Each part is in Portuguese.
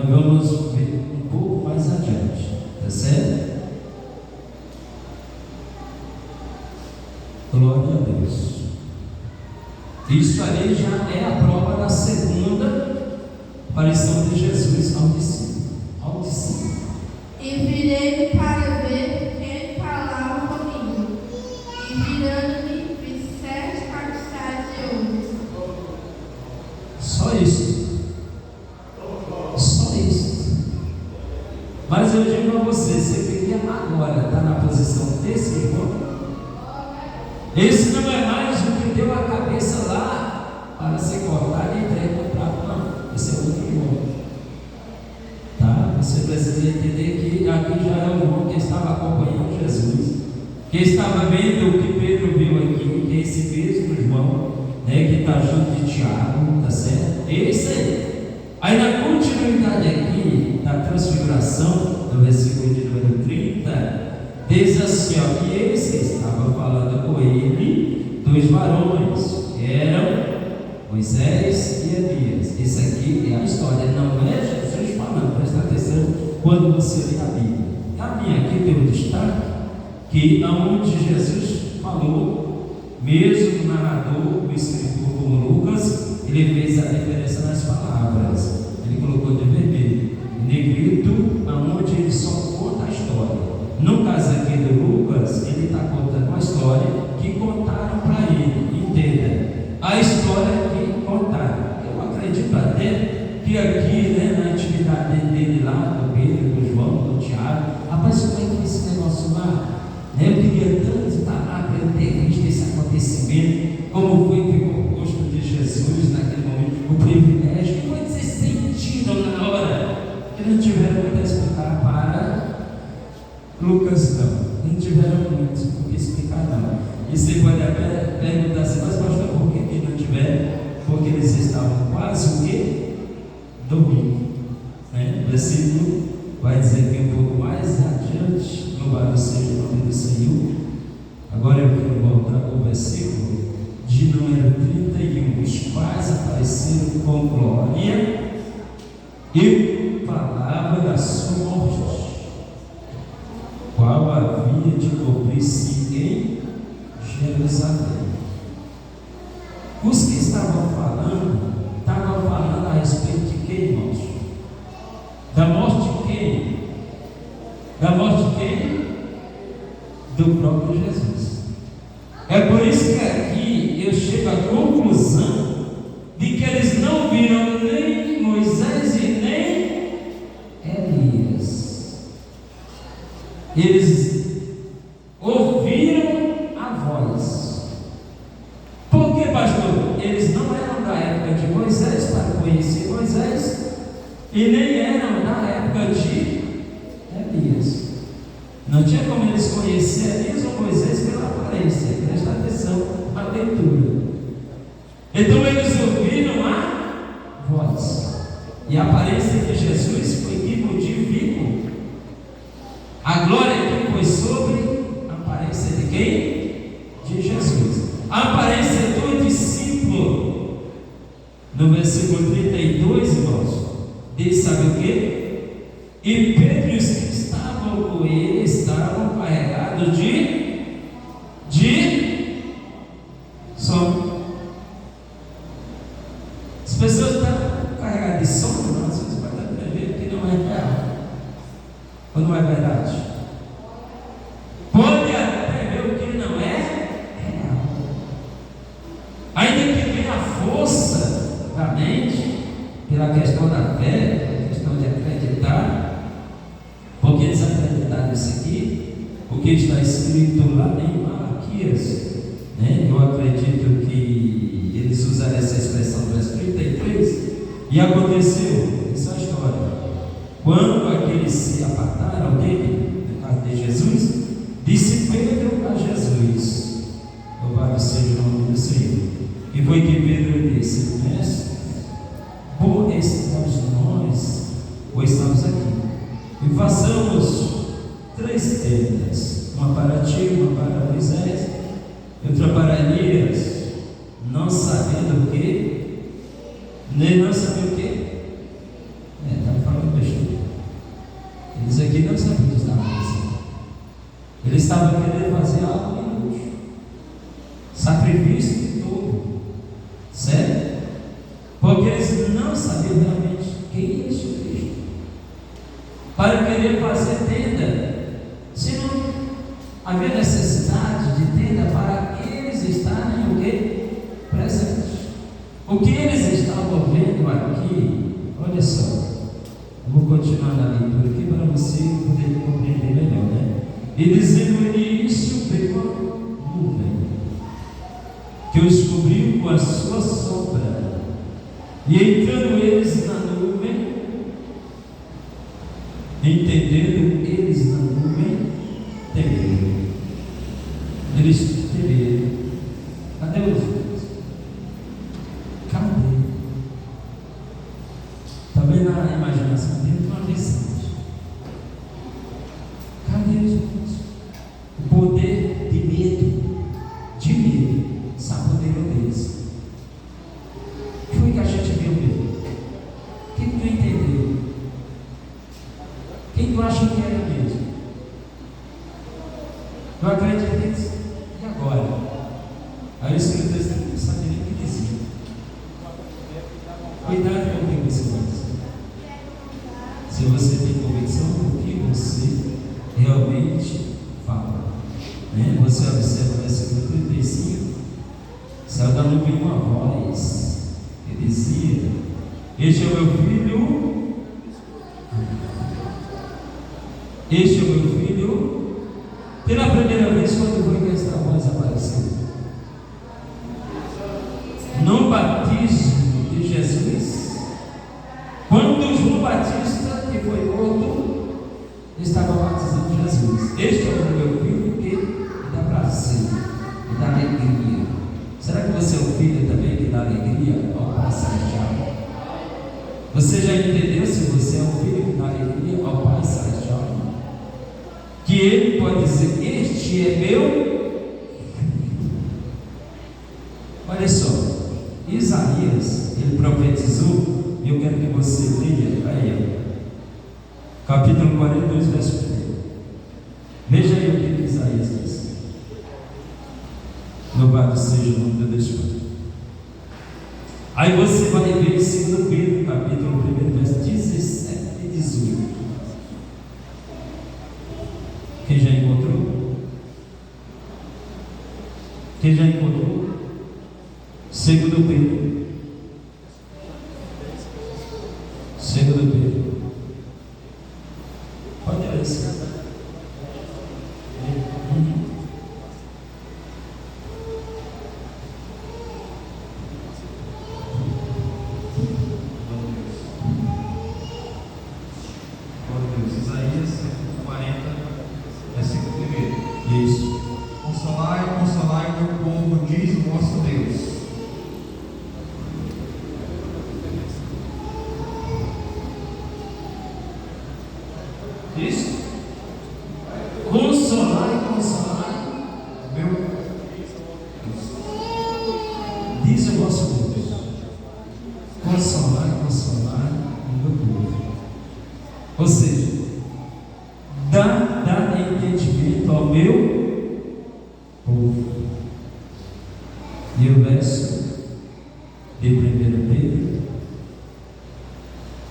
nós vamos ver um pouco mais adiante, tá certo? Glória a Deus. Isso aí já é a prova da segunda aparição de Jesus ao discípulo. Ao discípulo. E virei para ver quem falava comigo. E virando-me, vi 7 cabeçalhos de ouro. Só isso. Só isso. Mas eu digo a você queria agora estar na posição desse irmão? Esse não é mais o que deu a cabeça lá para ser cortado e entregue no prato, não. Esse é outro irmão. Tá? Você precisa entender que aqui já é o irmão que estava acompanhando Jesus, que estava vendo o que Pedro viu aqui, que é esse mesmo irmão, né, que está junto de Tiago, tá certo? Esse aí. Aí na continuidade aqui, da transfiguração, do versículo de número 30, diz assim, ó, que eles que estavam falando com ele, 2 varões, que eram Moisés e Elias. Isso aqui é a história, não é Jesus falando, presta atenção quando você lê a Bíblia. A minha aqui tem um destaque, que aonde Jesus falou, mesmo o narrador, o escritor como Lucas, ele fez a diferença nas palavras, ele colocou de vermelho, negrito, aonde ele só conta a história. No caso aqui do Lucas, ele está contando uma história que contaram para ele, entenda, a história que contaram. Eu acredito até que aqui, né, na atividade dele lá, do Pedro, do João, do Tiago, rapaz, como é que é esse negócio lá? Né, eu queria tanto estar lá para eu ter visto esse acontecimento, como foi que ficou o rosto de Jesus naquele momento, o privilégio, que foi sentido na hora, que não tiveram muito a explicar para Lucas, não tiveram muito o que explicar, não. E você pode até perguntar assim, mas pastor, por que não tiveram? Porque eles estavam quase o quê? Dormindo, né? O versículo vai dizer que um pouco mais adiante, louvado seja o nome do Senhor. Agora eu quero voltar para o versículo de número 31. Os quais apareceram com glória e palavra da sua morte, qual havia de cumprir-se em Jerusalém. Os que estavam falando a respeito de quem, irmãos? Da morte de quem? Da morte de quem? Do próprio Jesus. É por isso que aqui eu chego à conclusão de que eles não viram nem Moisés e nem Elias. Eles ouviram a voz. Por que, pastor? Eles não eram da época de Moisés para conhecer Moisés e nem eram da época de Elias. Não tinha como eles conhecer Elias ou Moisés pela aparência. Presta atenção à leitura. Então eles ouviram a voz. E a aparência de Jesus foi tipo de vivo. A glória que foi sobre a aparência de quem? De Jesus. A aparência do discípulo. No versículo 32, irmãos, diz, sabe o que? E Pedro e os que estavam com ele estavam carregados de sono. As pessoas estão carregadas de sono, não, às vezes vai dar para ver que não é real. Ou não é verdade? Pode até ver o que não é real. Ainda que venha a força da mente, pela questão da fé, pela questão de acreditar, porque eles acreditaram nisso aqui, o que está escrito lá em Malaquias, né? Eu acredito que eles usaram essa expressão no verso 33, e aconteceu essa história. Quando aqueles se apartaram dele, no caso de Jesus, disse Pedro a Jesus, louvado seja o nome do Senhor. E foi que Pedro disse, mestre, por estamos nós, ou estamos aqui, e façamos 3 tendas, uma para ti, uma para Moisés, e outra para Elias, não sabendo o que, nem não sabendo o que. Está falando aqui não sabia o que estava acontecendo. Ele estava querendo fazer algo inútil, sacrifício de tudo, certo? Porque eles não sabiam realmente quem é Jesus Cristo, para querer fazer tenda, se não havia necessidade de tenda para eles estarem o quê? Presentes. O que eles estavam vendo aqui, olha só, eu vou continuar na leitura aqui para você poder compreender melhor, né? E dizendo no início veio uma nuvem que os cobriu com a sua sombra, e entrando eles na nuvem, entendendo eles na nuvem, temeram. Eles temeram. Cadê os outros? Cadê? Também na imaginação dele uma visão. Cadê os outros? O poder de medo, sacudiu deles. O que foi que a gente viu mesmo? O que tu entendeu? Quem tu acha que era mesmo? Tu acredita nisso? E agora? Aí o Espírito de Deus não sabia nem o que dizia. Cuidado com o que você vai dizer. Se você tem convicção do que você realmente fala, né? Você observa o versículo 35, saiu da nuvem uma voz que dizia: este é o meu filho, este é o meu filho. Pela primeira vez, quando foi que esta voz apareceu? No batismo de Jesus, quando João Batista, que foi morto, estava batizando Jesus. Este é o meu filho que me dá prazer, me dá alegria. Será que você é um filho também que dá alegria ao Pai Celestial? Você já entendeu se você é um filho que dá alegria ao Pai Celestial? Que Ele pode dizer: este é meu. Olha só, Isaías, ele profetizou, e eu quero que você leia aí, capítulo 42, verso 1. Veja aí o que Isaías diz. Louvado seja o nome de Deus. Aí você vai ver em 2 Pedro, capítulo 1, verso 17 e 18. Quem já encontrou? Quem já encontrou? 2 Pedro. 2 Pedro. Pode ler isso. Isaías 40, versículo 1. Isso. Consolai, consolai o meu povo, diz o vosso Deus. Isso. Consolai, Meu diz o vosso Deus. Consolai o meu povo. Ou seja, dá entendimento ao meu povo. E o verso de 1 Pedro,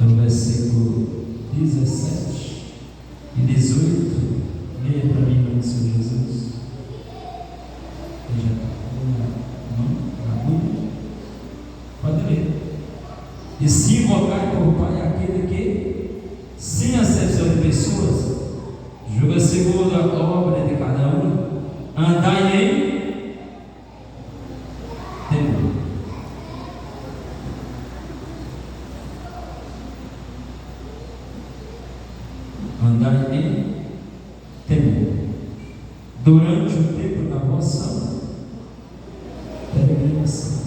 no versículo 17 e 18, leia para mim, no Senhor Jesus. Veja, pode ler. E se invocar por Pai aquele que, sem acepção de pessoas, julga segundo a obra de cada um, andai em temor. Andai em temor durante o tempo da vossa peregrinação,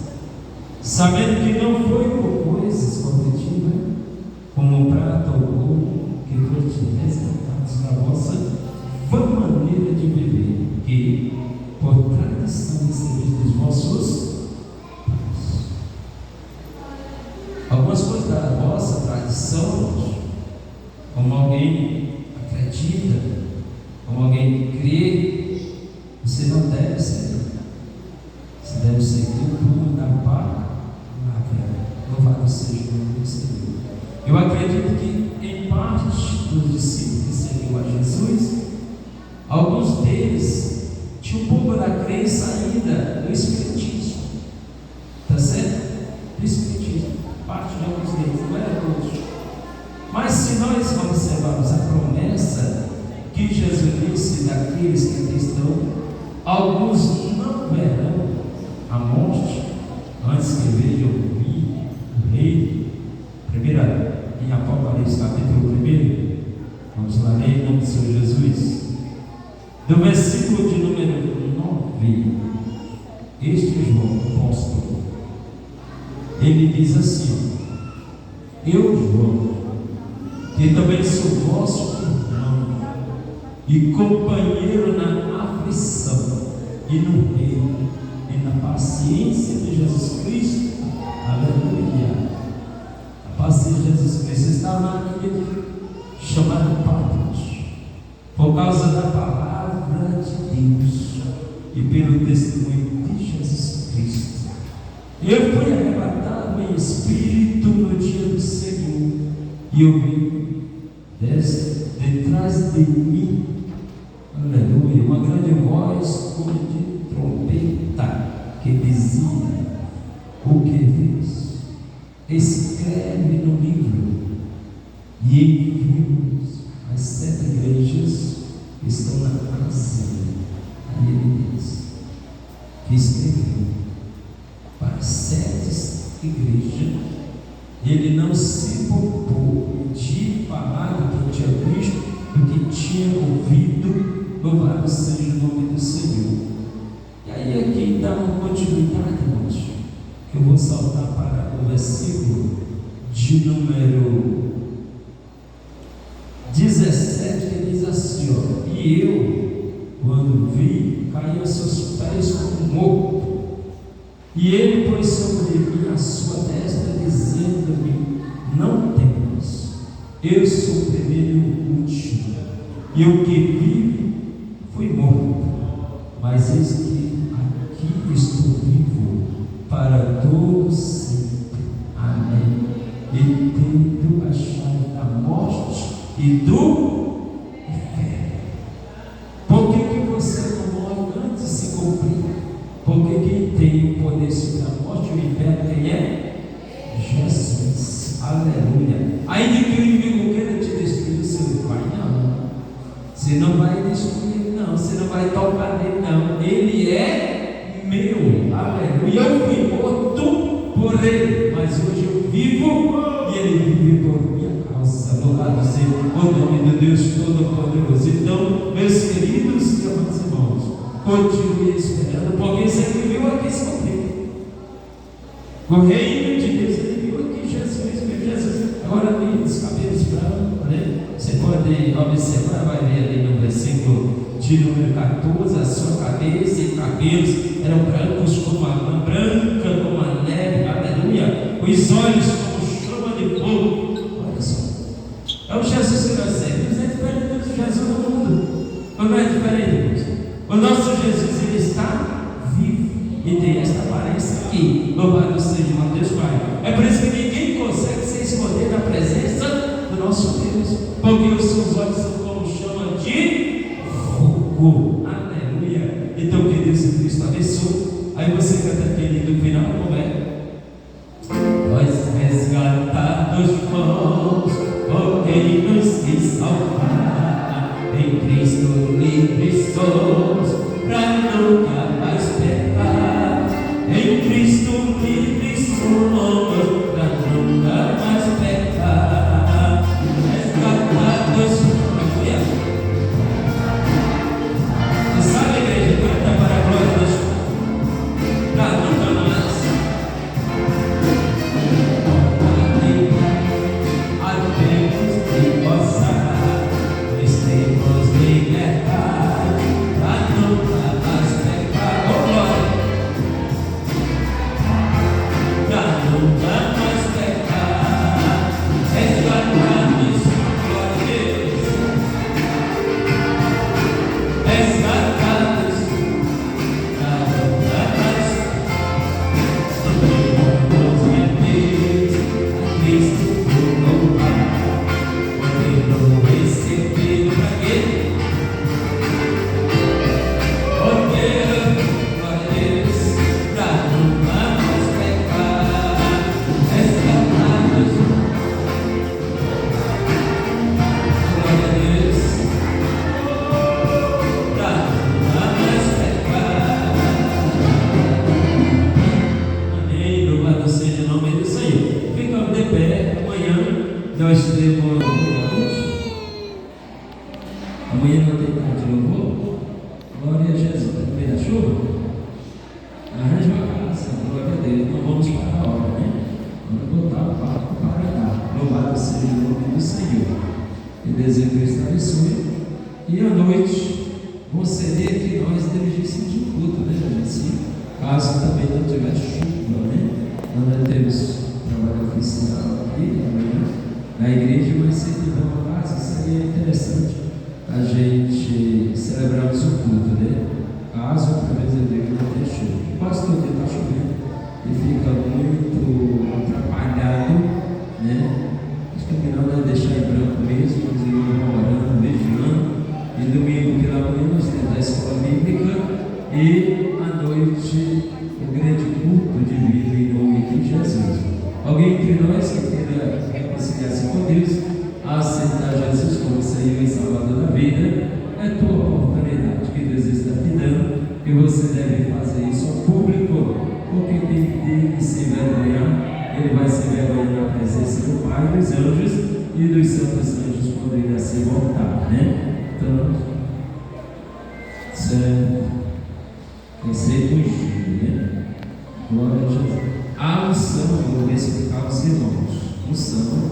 sabendo que não foi por coisas competidas, como prata ou ouro, que foste resgatados da vossa vã maneira de viver, que por tradição recebeis dos vossos pais. Algumas coisas da vossa tradição, como alguém acredita nome do Senhor. Eu acredito que em parte dos discípulos que seguiam a Jesus, alguns deles tinham um pouco da crença ainda do Espiritismo, tá certo? Do Espiritismo, parte de alguns deles, não era todos. Mas se nós observarmos a promessa que Jesus disse daqueles que aqui estão, alguns não verão a morte antes que vejam o Rei. Primeira em Apocalipse capítulo 1, vamos lá ler em nome do Senhor Jesus, do versículo de número 9. Este João, apóstolo, ele diz assim: eu, João, que também sou vosso irmão e companheiro na aflição e no reino e na paciência de Jesus Cristo, aleluia. A paciência de Jesus Cristo está naquele chamado Patmos, por causa da palavra de Deus e pelo testemunho de Jesus Cristo. Eu fui arrebatado em espírito no dia do Senhor, e eu vi detrás de mim, aleluia, uma grande voz como de trompeta que dizia: o que vês? Escreve no livro e envia-os às 7 igrejas que estão na Ásia. Aí ele diz que escreveu para as 7 igrejas. Ele não se poupou de falar do que tinha visto, do que tinha ouvido. Louvado seja o nome do Senhor. E aí aqui dá uma continuidade, irmãos, que eu vou saltar para o versículo de número 17, que diz assim, ó: e eu, quando vi, caí aos seus pés como morto, e ele pôs sobre mim a sua destra, dizendo-me: não temas, eu sou o primeiro e o último, e o que vive fui morto, mas eis que aqui estou vivo para todo sempre. Amém. E tendo a chave da morte e do inferno. Por que você não morre antes de se cumprir? Porque quem tem o poder sobre a morte e o inferno, quem é? Jesus. Aleluia. Ainda que o inimigo queira te destruir, você vai não. Você não vai destruir, não. Você não vai tocar nele, não. Ele é meu. Aleluia. Eu fui morto por ele, mas hoje eu vivo e ele vive por minha causa. Louvado seja o nome de Deus Todo-Poderoso. Então, meus queridos e amados irmãos, continue esperando, porque você viu aqui se cumprir. O reino de Deus, ele viu aqui Jesus, viu Jesus. Agora ali dos cabelos brancos, né? Você pode observar, vai ver ali no versículo de número 14, a sua cabeça e cabelos eram brancos como a lã, branca como a neve, aleluia. Os olhos como chama de fogo. Olha só, é o Jesus que nós temos. Não é diferente do Jesus do mundo, não é diferente. O nosso Jesus, ele está vivo e tem esta aparência aqui. Louvado seja o Deus Pai. É por isso que ninguém consegue se esconder da presença do nosso Deus, porque os seus olhos são como chama de fogo. Aleluia. Então que Deus e Cristo abençoe. Aí você canta aquele do final, como é? Nós resgatados fomos por quem nos quis salvar. Em Cristo livres somos pra nunca mais pecar. Em Cristo livres somos pra nunca mais pecar. Resgatados, aleluia. Você sabe, igreja, canta para a glória de Deus, pra nunca mais. Adeus que possa manhã nós temos amanhã não tem nada de louvor. Glória a Jesus. Está no meio da chuva? Arranja uma casa, glória a Deus. Não vamos parar a obra, né? Vamos botar o barco para cá. Louvado seja o nome do Senhor. Que desejo que Deus abençoe. E à noite, vou ceder que nós dirigíssemos o culto, né, gente? Caso também não tiver chuva, né? Não temos trabalho oficial aqui amanhã na igreja, mas se tiver uma casa, seria interessante a gente celebrarmos o culto, né? Caso através de Deus não tenha chuva. Quase todo dia está chovendo e fica muito atrapalhado, né? Acho que o melhor é deixar em branco mesmo, mas eu vou orando, vigiando. E domingo pela manhã nós temos a escola bíblica e à noite o grande culto de vida em nome de Jesus. Alguém entre nós que queira reconciliar-se com Deus, aceitar Jesus como Senhor e Salvador da vida, é tua oportunidade que Deus está te dando e você deve fazer isso ao público, porque tem que se envergonhar, ele vai se envergonhar na presença do Pai, dos anjos e dos santos anjos quando ele assim voltar, né? Então, certo, receita o giro, né? Glória a Jesus. A unção, eu vou explicar aos irmãos. Unção,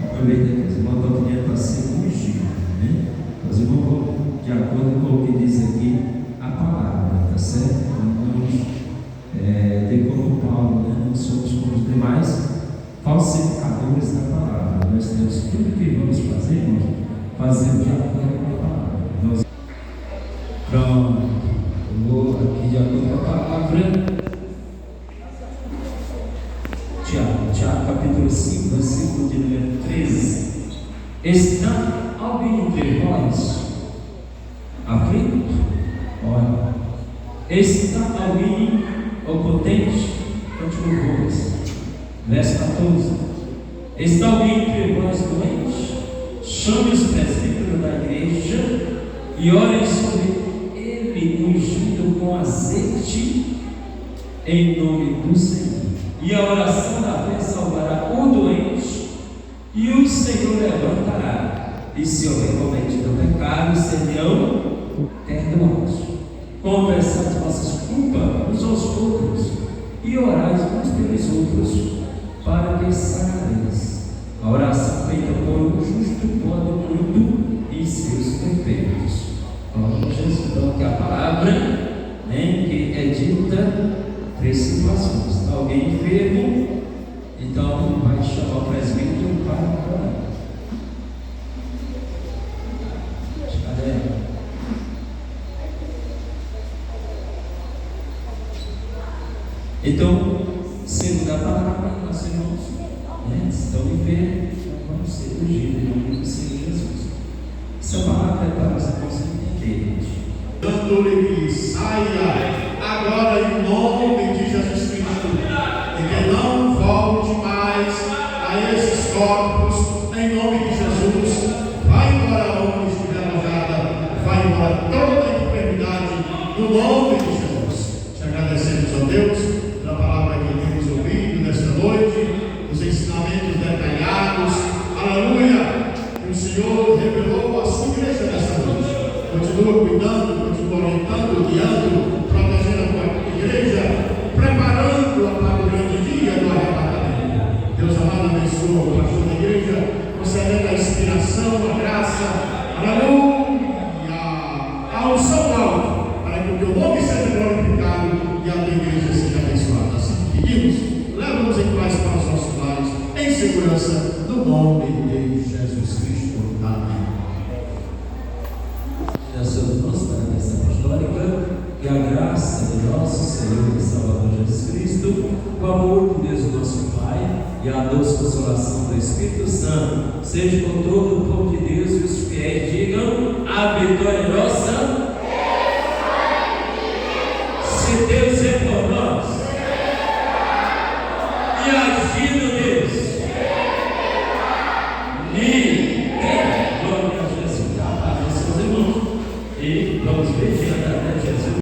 aproveita que os irmãos estão pedindo para ser ungido, né? Os irmãos vão de acordo com o que diz aqui a palavra, tá certo? Vamos ter como Paulo, né? Não somos como os demais falsificadores da palavra. Nós temos tudo que vamos fazer, irmãos, fazer de acordo com a palavra. Pronto, eu vou aqui de acordo com a palavra. Tiago capítulo 5, versículo de número 13. Está alguém entre vós aflito? Olha, está alguém opotente? Continua vos. Verso 14. Está alguém entre vós doente? Chame os presbíteros da igreja e orem sobre ele, ungido com azeite, em nome do Senhor. E a oração da fé salvará o doente, e o Senhor levantará. E se houver cometido pecado, serão perdoados. Confessai as vossas culpas uns aos outros, e orais uns pelos outros, para que sareis. A oração feita por um justo pode tudo em seus perfeitos. Vamos, Jesus, então, que a palavra, né, que é dita, três situações. Está alguém enfermo, então vai chamar o presbítero para orar. Cadê? Então, segundo a palavra, nossos irmãos, né, estão enfermos, então vamos ser ungidos em nome do Senhor Jesus. Essa palavra é para os irmãos entenderem. Dando-lhe que saia agora em nome de Jesus Cristo, e que não volte mais a esses corpos, em nome de Jesus. Vai embora onde estiver alojada, vai embora toda a enfermidade, no nome de Jesus. Te agradecemos, ó Deus, pela palavra que temos ouvido nesta noite, os ensinamentos detalhados, aleluia, que o Senhor revelou à sua igreja nesta noite. Continua cuidando, continua orientando, guiando, protegendo a tua igreja, preparando-a para o grande dia do arrebatamento. Deus amado, abençoa o pastor da igreja, concedendo a inspiração, a graça, aleluia, a unção alta, para que o teu nome seja glorificado e a tua igreja seja abençoada. Assim pedimos, leva-nos em paz para os nossos lares, em segurança, no nome de Jesus Cristo. Amém. E a graça do nosso Senhor e Salvador Jesus Cristo, o amor de Deus, nosso Pai, e a doce consolação do Espírito Santo, seja com todo o povo de Deus e os fiéis digam: a vitória é nossa. Se Deus é por nós, e agindo Deus,